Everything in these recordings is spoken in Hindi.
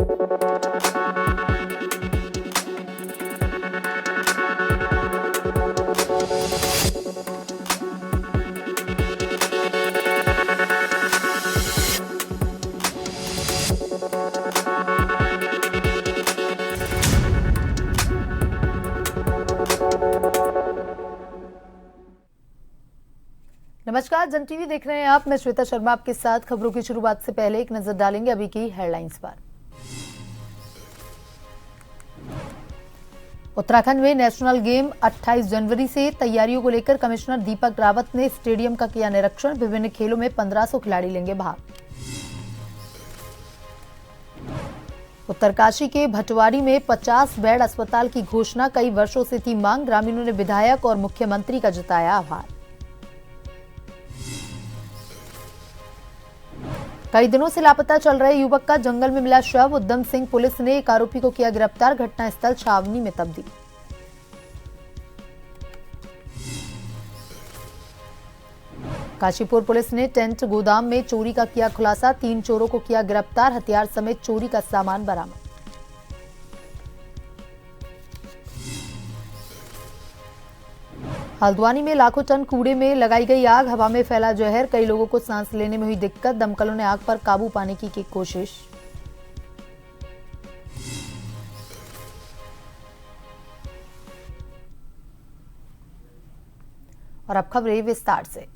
नमस्कार, जन टीवी देख रहे हैं आप। मैं श्वेता शर्मा आपके साथ। खबरों की शुरुआत से पहले एक नजर डालेंगे अभी की हेडलाइंस पर। उत्तराखंड में नेशनल गेम 28 जनवरी से। तैयारियों को लेकर कमिश्नर दीपक रावत ने स्टेडियम का किया निरीक्षण। विभिन्न खेलों में 1500 खिलाड़ी लेंगे भाग। उत्तरकाशी के भटवाड़ी में 50 बेड अस्पताल की घोषणा। कई वर्षों से थी मांग। ग्रामीणों ने विधायक और मुख्यमंत्री का जताया आभार। कई दिनों से लापता चल रहे युवक का जंगल में मिला शव। उद्यम सिंह पुलिस ने एक आरोपी को किया गिरफ्तार। घटनास्थल छावनी में तब्दील। काशीपुर पुलिस ने टेंट गोदाम में चोरी का किया खुलासा। 3 चोरों को किया गिरफ्तार। हथियार समेत चोरी का सामान बरामद। हल्द्वानी में लाखों टन कूड़े में लगाई गई आग। हवा में फैला जहर। कई लोगों को सांस लेने में हुई दिक्कत। दमकलों ने आग पर काबू पाने की कोशिश। और अब खबरें विस्तार से।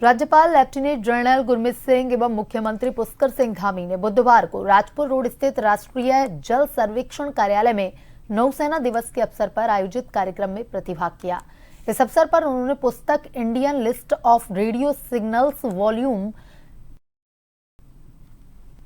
राज्यपाल लेफ्टिनेंट जनरल गुरमीत सिंह एवं मुख्यमंत्री पुष्कर सिंह धामी ने बुधवार को राजपुर रोड स्थित राष्ट्रीय जल सर्वेक्षण कार्यालय में नौसेना दिवस के अवसर पर आयोजित कार्यक्रम में प्रतिभाग किया। इस अवसर पर उन्होंने पुस्तक Indian list of radio signals volume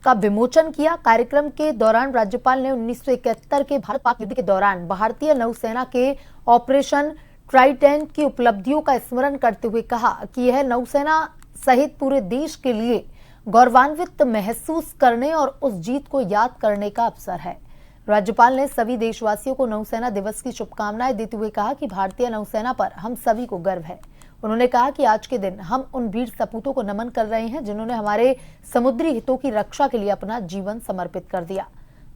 का विमोचन किया। कार्यक्रम के दौरान राज्यपाल ने 1971 के भारत पाक युद्ध के दौरान भारतीय नौसेना के ऑपरेशन ट्राइडेंट की उपलब्धियों का स्मरण करते हुए कहा कि यह नौसेना सहित पूरे देश के लिए गौरवान्वित महसूस करने और उस जीत को याद करने का अवसर है। राज्यपाल ने सभी देशवासियों को नौसेना दिवस की शुभकामनाएं देते हुए कहा कि भारतीय नौसेना पर हम सभी को गर्व है। उन्होंने कहा कि आज के दिन हम उन वीर सपूतों को नमन कर रहे हैं जिन्होंने हमारे समुद्री हितों की रक्षा के लिए अपना जीवन समर्पित कर दिया।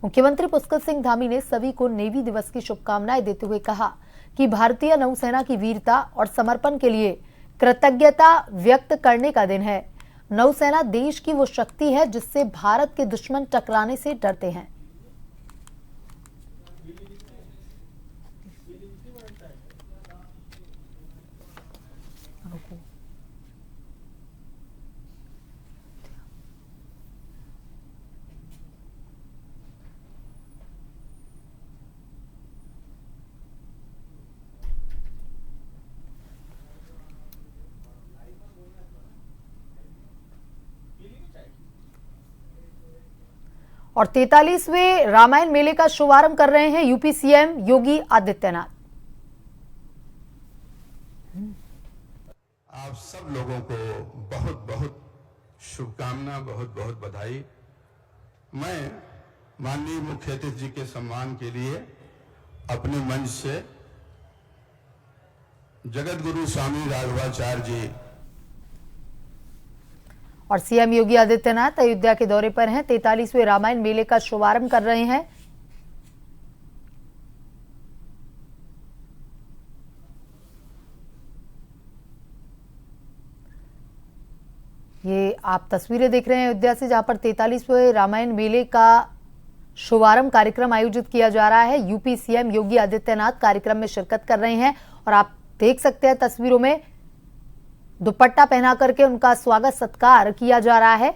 मुख्यमंत्री पुष्कर सिंह धामी ने सभी को नेवी दिवस की शुभकामनाएं देते हुए कहा कि भारतीय नौसेना की वीरता और समर्पण के लिए कृतज्ञता व्यक्त करने का दिन है। नौसेना देश की वो शक्ति है जिससे भारत के दुश्मन टकराने से डरते हैं। और 43वें रामायण मेले का शुभारंभ कर रहे हैं यूपी सीएम योगी आदित्यनाथ। आप सब लोगों को बहुत बहुत शुभकामना, बहुत बहुत बधाई। मैं माननीय मुख्य अतिथि जी के सम्मान के लिए अपने मंच से जगत गुरु स्वामी राघवाचार्य जी और सीएम योगी आदित्यनाथ अयोध्या के दौरे पर हैं। 43वें रामायण मेले का शुभारंभ कर रहे हैं। ये आप तस्वीरें देख रहे हैं अयोध्या से, जहां पर 43वें रामायण मेले का शुभारंभ कार्यक्रम आयोजित किया जा रहा है। यूपी सीएम योगी आदित्यनाथ कार्यक्रम में शिरकत कर रहे हैं और आप देख सकते हैं तस्वीरों में दुपट्टा पहना करके उनका स्वागत सत्कार किया जा रहा है।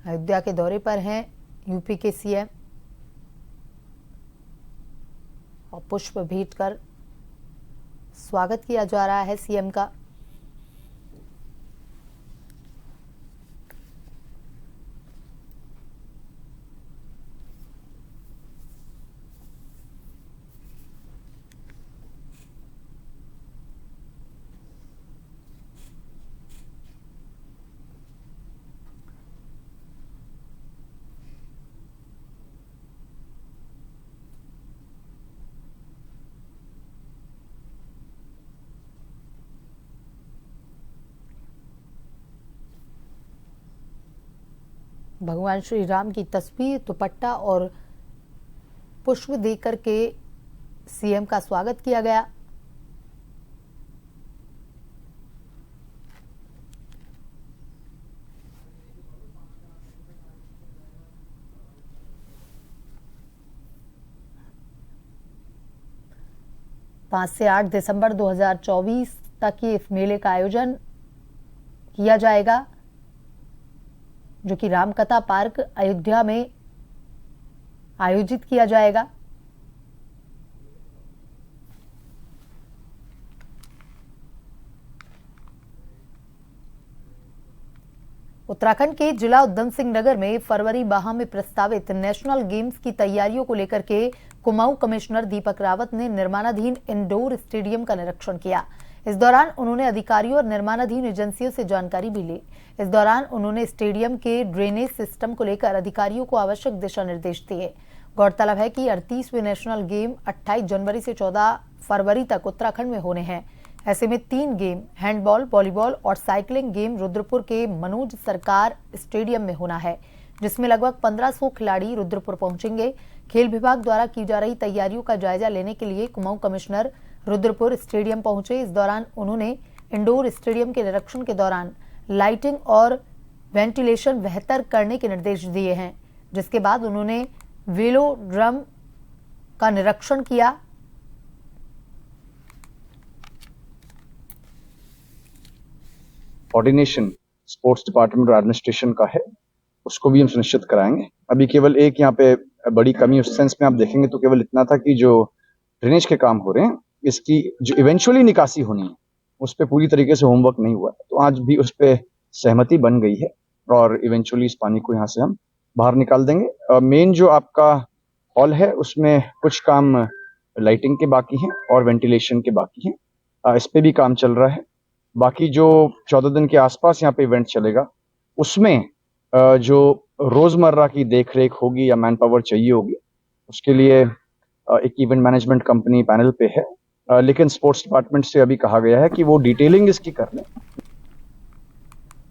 अयोध्या के दौरे पर हैं यूपी के सीएम और पुष्प भेंट कर स्वागत किया जा रहा है सीएम का। भगवान श्री राम की तस्वीर, दुपट्टा और पुष्प देकर के सीएम का स्वागत किया गया। पाँच से 8 दिसंबर 2024 तक ये इस मेले का आयोजन किया जाएगा, जो कि रामकथा पार्क अयोध्या में आयोजित किया जाएगा। उत्तराखंड के जिला उधम सिंह नगर में फरवरी माह में प्रस्तावित नेशनल गेम्स की तैयारियों को लेकर के कुमाऊं कमिश्नर दीपक रावत ने निर्माणाधीन इंडोर स्टेडियम का निरीक्षण किया। इस दौरान उन्होंने अधिकारियों और निर्माणाधीन एजेंसियों से जानकारी भी ली। इस दौरान उन्होंने स्टेडियम के ड्रेनेज सिस्टम को लेकर अधिकारियों को आवश्यक दिशा निर्देश दिए। गौरतलब है कि 38वें नेशनल गेम 28 जनवरी से 14 फरवरी तक उत्तराखंड में होने हैं। ऐसे में 3 गेम हैंडबॉल, वॉलीबॉल और साइकिलिंग गेम रुद्रपुर के मनोज सरकार स्टेडियम में होना है, जिसमें लगभग 1500 खिलाड़ी रुद्रपुर पहुंचेंगे। खेल विभाग द्वारा की जा रही तैयारियों का जायजा लेने के लिए कुमाऊं कमिश्नर रुद्रपुर स्टेडियम पहुंचे। इस दौरान उन्होंने इंडोर स्टेडियम के निरीक्षण के दौरान लाइटिंग और वेंटिलेशन बेहतर करने के निर्देश दिए हैं, जिसके बाद उन्होंने वेलोड्रम का निरीक्षण किया। कोऑर्डिनेशन स्पोर्ट्स डिपार्टमेंट और एडमिनिस्ट्रेशन का है, उसको भी हम सुनिश्चित कराएंगे। अभी केवल एक यहाँ पे बड़ी कमी उस सेंस में आप देखेंगे तो केवल इतना था कि जो ड्रेनेज के काम हो रहे हैं, इसकी जो इवेंचुअली निकासी होनी है उस पर पूरी तरीके से होमवर्क नहीं हुआ, तो आज भी उस पर सहमति बन गई है और इवेंचुअली इस पानी को यहाँ से हम बाहर निकाल देंगे। मेन जो आपका हॉल है उसमें कुछ काम लाइटिंग के बाकी हैं और वेंटिलेशन के बाकी हैं, इस पे भी काम चल रहा है। बाकी जो 14 दिन के आसपास यहाँ पे इवेंट चलेगा उसमें जो रोजमर्रा की देखरेख होगी या मैन पावर चाहिए होगी, उसके लिए एक इवेंट मैनेजमेंट कंपनी पैनल पे है, लेकिन स्पोर्ट्स डिपार्टमेंट से अभी कहा गया है कि वो डिटेलिंग इसकी कर लें।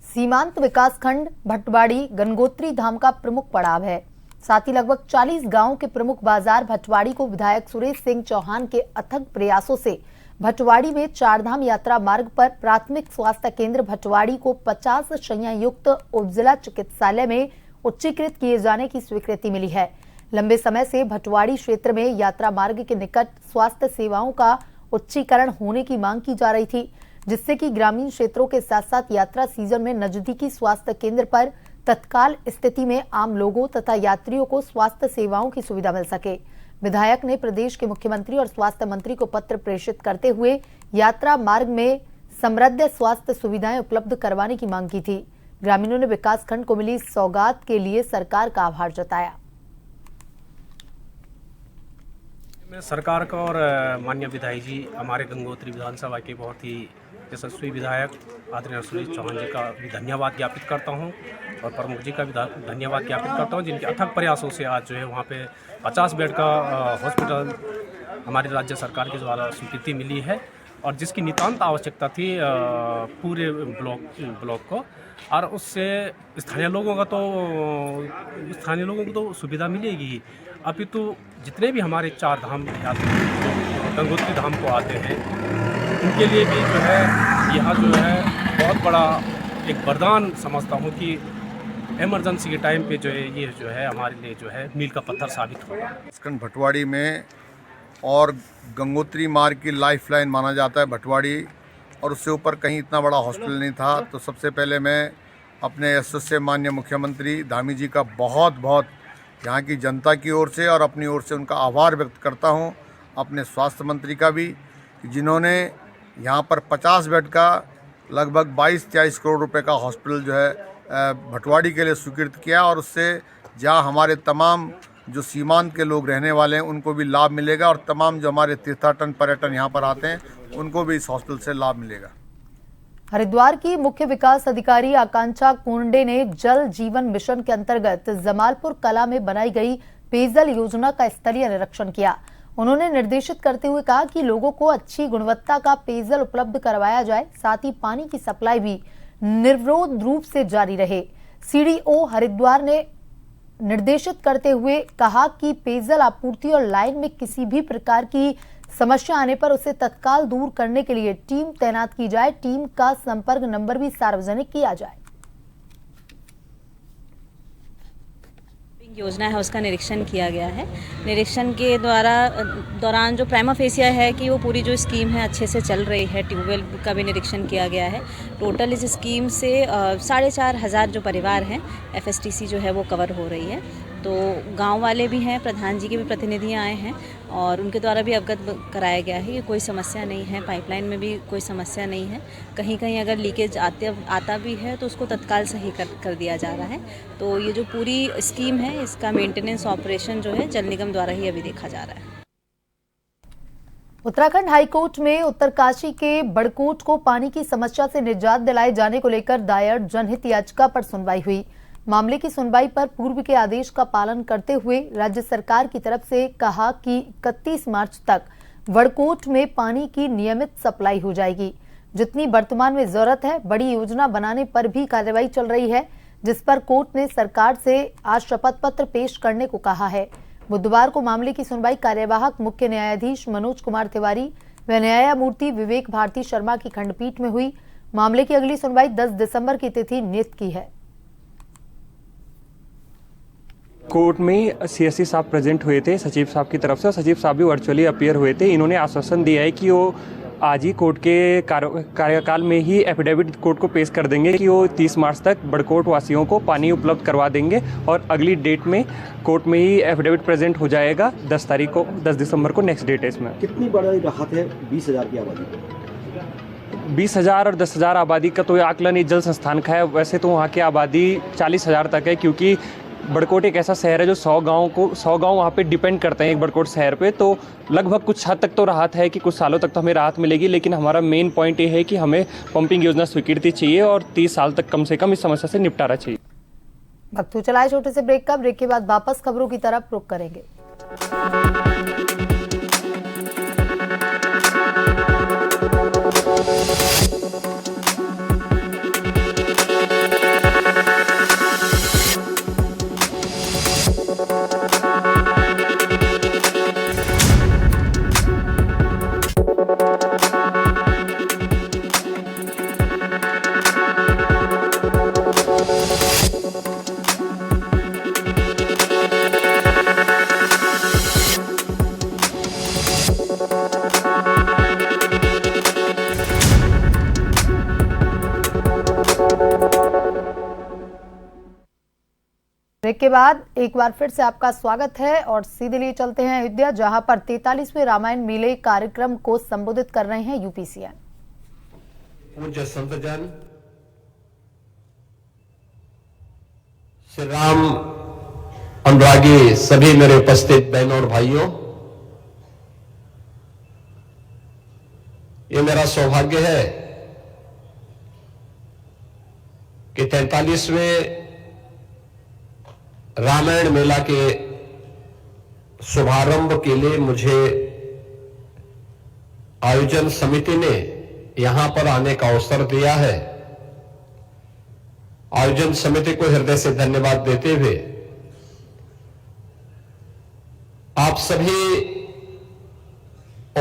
सीमांत विकासखंड भटवाड़ी गंगोत्री धाम का प्रमुख पड़ाव है। साथ ही लगभग 40 गांवों के प्रमुख बाजार भटवाड़ी को विधायक सुरेश सिंह चौहान के अथक प्रयासों से भटवाड़ी में चारधाम यात्रा मार्ग पर प्राथमिक स्वास्थ्य केंद्र भटवाड़ी को 50 शैय्या युक्त उपजिला चिकित्सालय में उच्चीकृत किए जाने की स्वीकृति मिली है। लंबे समय से भटवाड़ी क्षेत्र में यात्रा मार्ग के निकट स्वास्थ्य सेवाओं का उच्चीकरण होने की मांग की जा रही थी, जिससे कि ग्रामीण क्षेत्रों के साथ साथ यात्रा सीजन में नजदीकी स्वास्थ्य केंद्र पर तत्काल स्थिति में आम लोगों तथा यात्रियों को स्वास्थ्य सेवाओं की सुविधा मिल सके। विधायक ने प्रदेश के मुख्यमंत्री और स्वास्थ्य मंत्री को पत्र प्रेषित करते हुए यात्रा मार्ग में समृद्ध स्वास्थ्य सुविधाएं उपलब्ध करवाने की मांग की थी। ग्रामीणों ने विकासखंड को मिली सौगात के लिए सरकार का आभार जताया। सरकार का और माननीय विधायक जी हमारे गंगोत्री विधानसभा के बहुत ही यशस्वी विधायक आदरणीय सुरेश चौहान जी का भी धन्यवाद ज्ञापित करता हूं और प्रमुख जी का भी धन्यवाद ज्ञापित करता हूं, जिनके अथक प्रयासों से आज जो है वहां पे 50 बेड का हॉस्पिटल हमारी राज्य सरकार के द्वारा स्वीकृति मिली है और जिसकी नितांत आवश्यकता थी पूरे ब्लॉक को, और उससे स्थानीय लोगों को तो सुविधा मिलेगी। अभी तो जितने भी हमारे 4 धाम यात्री गंगोत्री धाम को आते हैं उनके लिए भी जो है यहाँ जो है बहुत बड़ा एक वरदान समझता हूँ कि इमरजेंसी के टाइम पे जो है ये जो है हमारे लिए जो है मील का पत्थर साबित होगा। विकासखंड भटवाड़ी में और गंगोत्री मार्ग की लाइफलाइन माना जाता है भटवाड़ी, और उससे ऊपर कहीं इतना बड़ा हॉस्पिटल नहीं था। तो सबसे पहले मैं अपने यशस्वी माननीय मुख्यमंत्री धामी जी का बहुत यहाँ की जनता की ओर से और अपनी ओर से उनका आभार व्यक्त करता हूँ। अपने स्वास्थ्य मंत्री का भी, जिन्होंने यहाँ पर 50 बेड का लगभग 22-23 करोड़ रुपए का हॉस्पिटल जो है भटवाड़ी के लिए स्वीकृत किया, और उससे जहाँ हमारे तमाम जो सीमांत के लोग रहने वाले हैं उनको भी लाभ मिलेगा और तमाम जो हमारे तीर्थाटन पर्यटन यहाँ पर आते हैं उनको भी इस हॉस्पिटल से लाभ मिलेगा। हरिद्वार की मुख्य विकास अधिकारी आकांक्षा कुंडे ने जल जीवन मिशन के अंतर्गत जमालपुर कला में बनाई गई पेयजल योजना का स्थलीय निरीक्षण किया। उन्होंने निर्देशित करते हुए कहा कि लोगों को अच्छी गुणवत्ता का पेयजल उपलब्ध करवाया जाए, साथ ही पानी की सप्लाई भी निर्विरोध रूप से जारी रहे। सीडीओ हरिद्वार ने निर्देशित करते हुए कहा कि पेयजल आपूर्ति और लाइन में किसी भी प्रकार की समस्या आने पर उसे तत्काल दूर करने के लिए टीम तैनात की जाए। टीम का संपर्क नंबर भी सार्वजनिक किया जाए। योजना है उसका निरीक्षण किया गया है। निरीक्षण के दौरान जो प्राइमा फेसिया है कि वो पूरी जो स्कीम है अच्छे से चल रही है। ट्यूबवेल का भी निरीक्षण किया गया है। टोटल इस स्कीम से 4,500 जो परिवार हैं एफएसटीसी जो है वो कवर हो रही है। तो गांव वाले भी हैं, प्रधान जी के भी प्रतिनिधियां आए हैं और उनके द्वारा भी अवगत कराया गया है कि कोई समस्या नहीं है, पाइपलाइन में भी कोई समस्या नहीं है। कहीं कहीं अगर लीकेज आता भी है तो उसको तत्काल सही कर दिया जा रहा है। तो ये जो पूरी स्कीम है इसका मेंटेनेंस ऑपरेशन जो है जल निगम द्वारा ही अभी देखा जा रहा है। उत्तराखंड हाईकोर्ट में उत्तरकाशी के बड़कोट को पानी की समस्या से निजात दिलाए जाने को लेकर दायर जनहित याचिका पर सुनवाई हुई। मामले की सुनवाई पर पूर्व के आदेश का पालन करते हुए राज्य सरकार की तरफ से कहा कि 31 मार्च तक बड़कोट में पानी की नियमित सप्लाई हो जाएगी। जितनी वर्तमान में जरूरत है, बड़ी योजना बनाने पर भी कार्रवाई चल रही है, जिस पर कोर्ट ने सरकार से आज शपथ पत्र पेश करने को कहा है। बुधवार को मामले की सुनवाई कार्यवाहक मुख्य न्यायाधीश मनोज कुमार तिवारी व न्यायमूर्ति विवेक भारती शर्मा की खंडपीठ में हुई। मामले की अगली सुनवाई 10 दिसंबर की तिथि नियत की है। कोर्ट में सीएससी साहब प्रेजेंट हुए थे सचिव साहब की तरफ से, और सचिव साहब भी वर्चुअली अपीयर हुए थे। इन्होंने आश्वासन दिया है कि वो आज ही कोर्ट के कार्यकाल में ही एफिडेविट कोर्ट को पेश कर देंगे कि वो 30 मार्च तक बड़कोट वासियों को पानी उपलब्ध करवा देंगे और अगली डेट में कोर्ट में ही एफिडेविट प्रेजेंट हो जाएगा 10 दिसंबर को नेक्स्ट डेट है। इसमें कितनी बड़ी राहत है 20,000 की आबादी को? 20,000 और 10,000 आबादी का तो आकलन ही जल संस्थान का है। वैसे तो वहाँ की आबादी 40,000 तक है, क्योंकि बड़कोट एक ऐसा शहर है जो 100 गांव वहाँ पे डिपेंड करते हैं एक बड़कोट शहर पे। तो लगभग कुछ हद तक तो राहत है कि कुछ सालों तक तो हमें राहत मिलेगी, लेकिन हमारा मेन पॉइंट ये है कि हमें पंपिंग योजना स्वीकृति चाहिए और 30 साल तक कम से कम इस समस्या से निपटारा चाहिए। वक्त चलाए छोटे से ब्रेक का। ब्रेक के बाद वापस खबरों की तरफ रुख करेंगे। ब्रेक के बाद एक बार फिर से आपका स्वागत है और सीधे लिए चलते हैं अयोध्या, जहां पर 43वें रामायण मेले कार्यक्रम को संबोधित कर रहे हैं यूपी सीएम। पूज्य संतजन, श्री राम अनुरागी सभी मेरे उपस्थित बहनों और भाइयों, ये मेरा सौभाग्य है कि 43वें रामायण मेला के शुभारंभ के लिए मुझे आयोजन समिति ने यहां पर आने का अवसर दिया है। आयोजन समिति को हृदय से धन्यवाद देते हुए आप सभी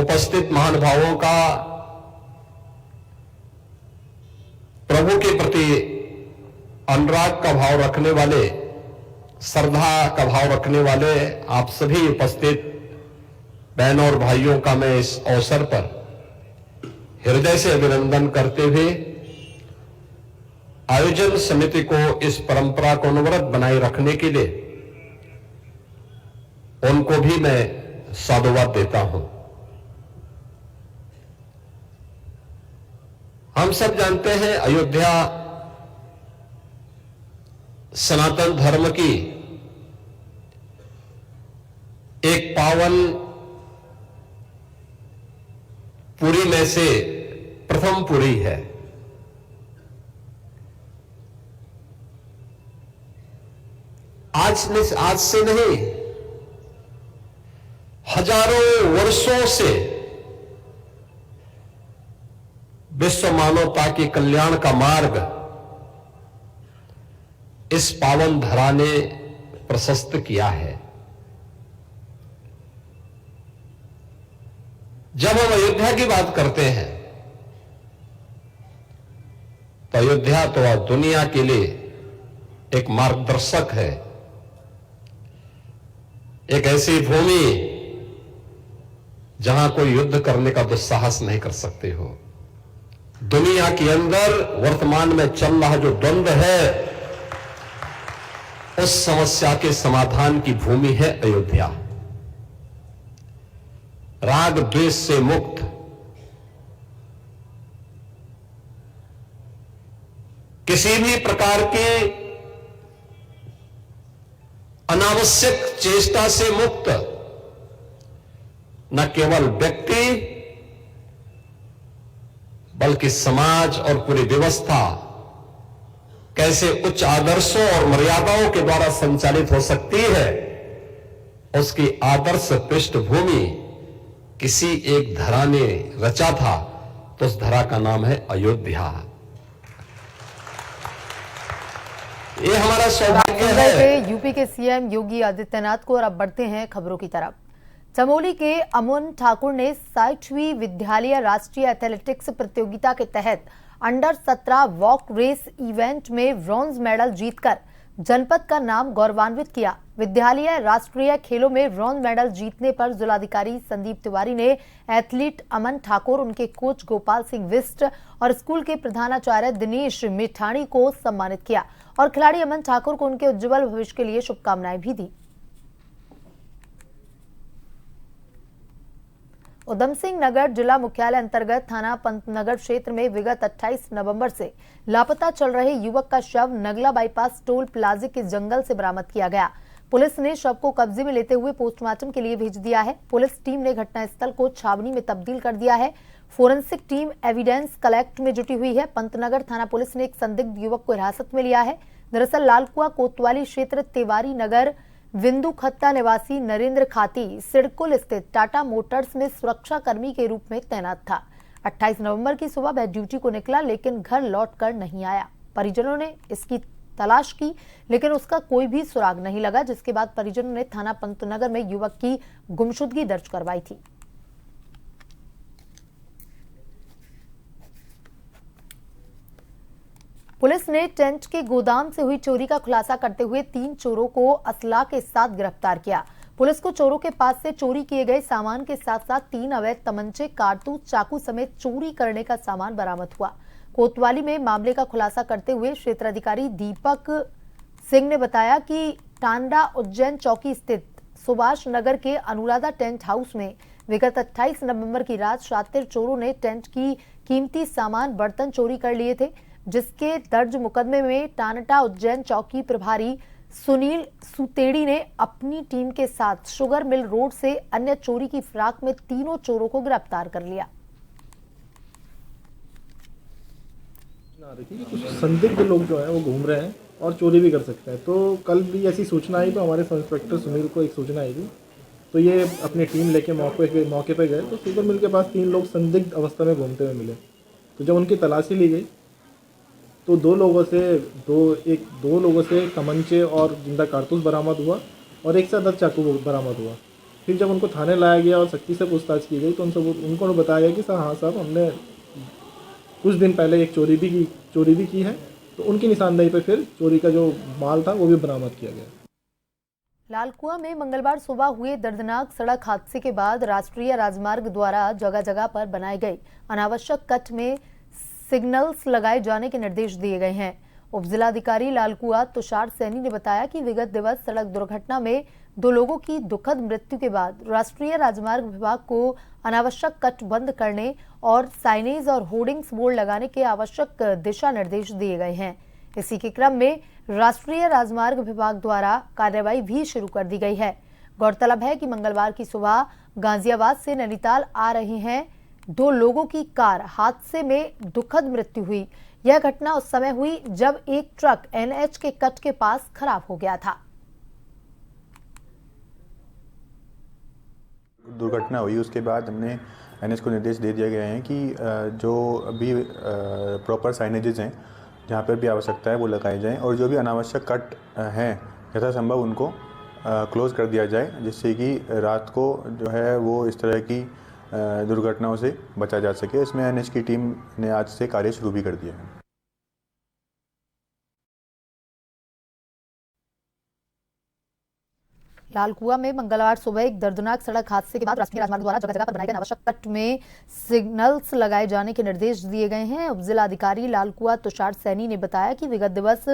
उपस्थित महानुभावों का प्रभु के प्रति अनुराग का भाव रखने वाले, श्रद्धा का भाव रखने वाले आप सभी उपस्थित बहनों और भाइयों का मैं इस अवसर पर हृदय से अभिनंदन करते हुए आयोजन समिति को इस परंपरा को अनवरत बनाए रखने के लिए उनको भी मैं साधुवाद देता हूं। हम सब जानते हैं अयोध्या सनातन धर्म की एक पावन पुरी में से प्रथम पुरी है। आज से नहीं, हजारों वर्षों से विश्व मानवता के कल्याण का मार्ग इस पावन धरा ने प्रशस्त किया है। जब हम अयोध्या की बात करते हैं तो अयोध्या तो दुनिया के लिए एक मार्गदर्शक है, एक ऐसी भूमि जहां कोई युद्ध करने का दुस्साहस नहीं कर सकते हो। दुनिया के अंदर वर्तमान में चल रहा जो द्वंद्व है, उस समस्या के समाधान की भूमि है अयोध्या। राग द्वेष से मुक्त, किसी भी प्रकार के अनावश्यक चेष्टा से मुक्त, न केवल व्यक्ति बल्कि समाज और पूरी व्यवस्था कैसे उच्च आदर्शों और मर्यादाओं के द्वारा संचालित हो सकती है, उसकी आदर्श पृष्ठभूमि किसी एक धरा ने रचा था, तो उस धरा का नाम है अयोध्या। ये हमारा सौभाग्य है। यूपी के सीएम योगी आदित्यनाथ को। और अब बढ़ते हैं खबरों की तरफ। चमोली के अमन ठाकुर ने 60वीं विद्यालय राष्ट्रीय एथलेटिक्स प्रतियोगिता के तहत अंडर 17 वॉक रेस इवेंट में ब्रॉन्ज मेडल जीतकर जनपद का नाम गौरवान्वित किया। विद्यालय राष्ट्रीय खेलों में ब्रॉन्ज मेडल जीतने पर जिलाधिकारी संदीप तिवारी ने एथलीट अमन ठाकुर, उनके कोच गोपाल सिंह विष्ट और स्कूल के प्रधानाचार्य दिनेश मिठानी को सम्मानित किया और खिलाड़ी अमन ठाकुर को उनके उज्जवल भविष्य के लिए शुभकामनाएं भी दी। उधम सिंह नगर जिला मुख्यालय अंतर्गत थाना पंतनगर क्षेत्र में विगत 28 नवंबर से लापता चल रहे युवक का शव नगला बाईपास टोल प्लाजा के जंगल से बरामद किया गया। पुलिस ने शव को कब्जे में लेते हुए पोस्टमार्टम के लिए भेज दिया है। पुलिस टीम ने घटनास्थल को छावनी में तब्दील कर दिया है। फोरेंसिक टीम एविडेंस कलेक्ट में जुटी हुई है। पंतनगर थाना पुलिस ने एक संदिग्ध युवक को हिरासत में लिया है। दरअसल लालकुआ कोतवाली क्षेत्र तिवारी नगर विंदु खत्ता निवासी नरेंद्र खाती सिडकुल स्थित टाटा मोटर्स में सुरक्षा कर्मी के रूप में तैनात था। 28 नवंबर की सुबह वह ड्यूटी को निकला, लेकिन घर लौटकर नहीं आया। परिजनों ने इसकी तलाश की, लेकिन उसका कोई भी सुराग नहीं लगा, जिसके बाद परिजनों ने थाना पंतनगर में युवक की गुमशुदगी दर्ज करवाई थी। पुलिस ने टेंट के गोदाम से हुई चोरी का खुलासा करते हुए 3 चोरों को असला के साथ गिरफ्तार किया। पुलिस को चोरों के पास से चोरी किए गए सामान के साथ साथ 3 अवैध तमंचे, कारतूस, चाकू समेत चोरी करने का सामान बरामद हुआ। कोतवाली में मामले का खुलासा करते हुए क्षेत्राधिकारी दीपक सिंह ने बताया कि टांडा उज्जैन चौकी स्थित सुभाष नगर के अनुराधा टेंट हाउस में विगत 28 नवंबर की रात शातिर चोरों ने टेंट की कीमती सामान, बर्तन चोरी कर लिए थे, जिसके दर्ज मुकदमे में टांडा उज्जैन चौकी प्रभारी सुनील सुतेड़ी ने अपनी टीम के साथ शुगर मिल रोड से अन्य चोरी की फिराक में तीनों चोरों को गिरफ्तार कर लिया। कि कुछ संदिग्ध लोग जो हैं वो घूम रहे हैं और चोरी भी कर सकते हैं। तो कल भी ऐसी सूचना आई, तो हमारे सब इंस्पेक्टर सुनील को एक सूचना आई थी, तो ये अपनी टीम लेके मौके पे गए, तो शुगर मिल के पास 3 लोग संदिग्ध अवस्था में घूमते हुए मिले। तो जब उनकी तलाशी ली गई तो दो लोगों से तमंचे और जिंदा कारतूस बरामद हुआ और एक से अधिक चाकू बरामद हुआ। फिर जब उनको थाने लाया गया और सख्ती से पूछताछ की गई तो उनको बताया गया कि सर हाँ साहब, हमने कुछ दिन पहले एक चोरी भी की है। तो उनकी निशानदेही पे फिर चोरी का जो माल था वो भी बरामद किया गया। लालकुआ में मंगलवार सुबह हुए दर्दनाक सड़क हादसे के बाद राष्ट्रीय राजमार्ग द्वारा जगह जगह पर बनाए गए अनावश्यक कट में सिग्नल्स लगाए जाने के निर्देश दिए गए हैं। उप जिलाधिकारी लालकुआ तुषार सैनी ने बताया कि विगत दिवस सड़क दुर्घटना में 2 लोगों की दुखद मृत्यु के बाद राष्ट्रीय राजमार्ग विभाग को अनावश्यक कट बंद करने और साइनेज और होर्डिंग्स बोर्ड लगाने के आवश्यक दिशा निर्देश दिए गए हैं। इसी के क्रम में राष्ट्रीय राजमार्ग विभाग द्वारा कार्रवाई भी शुरू कर दी गई है। गौरतलब है कि मंगलवार की सुबह गाजियाबाद से नैनीताल आ रहे हैं 2 लोगों की कार हादसे में दुखद मृत्यु हुई। यह घटना उस समय हुई जब एक ट्रक एनएच के कट के पास खराब हो गया था। दुर्घटना हुई उसके बाद हमने एनएच को निर्देश दे दिए गए हैं कि जो अभी प्रॉपर साइनेजेस हैं जहाँ पर भी आवश्यकता है वो लगाए जाएं और जो भी अनावश्यक कट हैं यथासंभव उनको क्लोज़ कर दिया जाए, जिससे कि रात को जो है वो इस तरह की दुर्घटनाओं से बचा जा सके। इसमें एनएच की टीम ने आज से कार्य शुरू भी कर दिया है। लालकुआ में मंगलवार सुबह एक दर्दनाक सड़क हादसे के बाद राष्ट्रीय राजमार्ग द्वारा जगह जगह पर बनाए गए अनावश्यक कट में सिग्नल्स लगाए जाने के निर्देश दिए गए हैं। उप जिलाधिकारी लालकुआ तुषार सैनी ने बताया कि विगत दिवस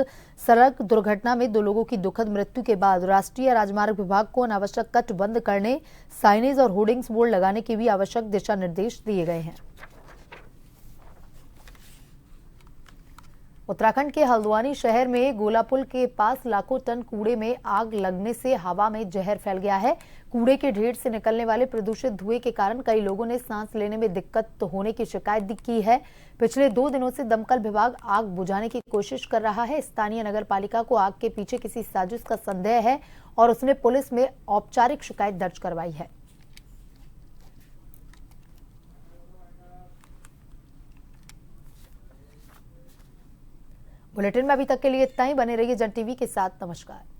सड़क दुर्घटना में 2 लोगों की दुखद मृत्यु के बाद राष्ट्रीय राजमार्ग विभाग को अनावश्यक कट बंद करने, साइनेज और होर्डिंग्स बोर्ड लगाने के भी आवश्यक दिशा निर्देश दिए गए हैं। उत्तराखंड के हल्द्वानी शहर में गोला पुल के पास लाखों टन कूड़े में आग लगने से हवा में जहर फैल गया है। कूड़े के ढेर से निकलने वाले प्रदूषित धुएं के कारण कई लोगों ने सांस लेने में दिक्कत होने की शिकायत की है। पिछले 2 दिनों से दमकल विभाग आग बुझाने की कोशिश कर रहा है। स्थानीय नगर पालिका को आग के पीछे किसी साजिश का संदेह है और उसने पुलिस में औपचारिक शिकायत दर्ज करवाई है। बुलेटिन में अभी तक के लिए इतना ही। बने रहिए जन टीवी के साथ। नमस्कार।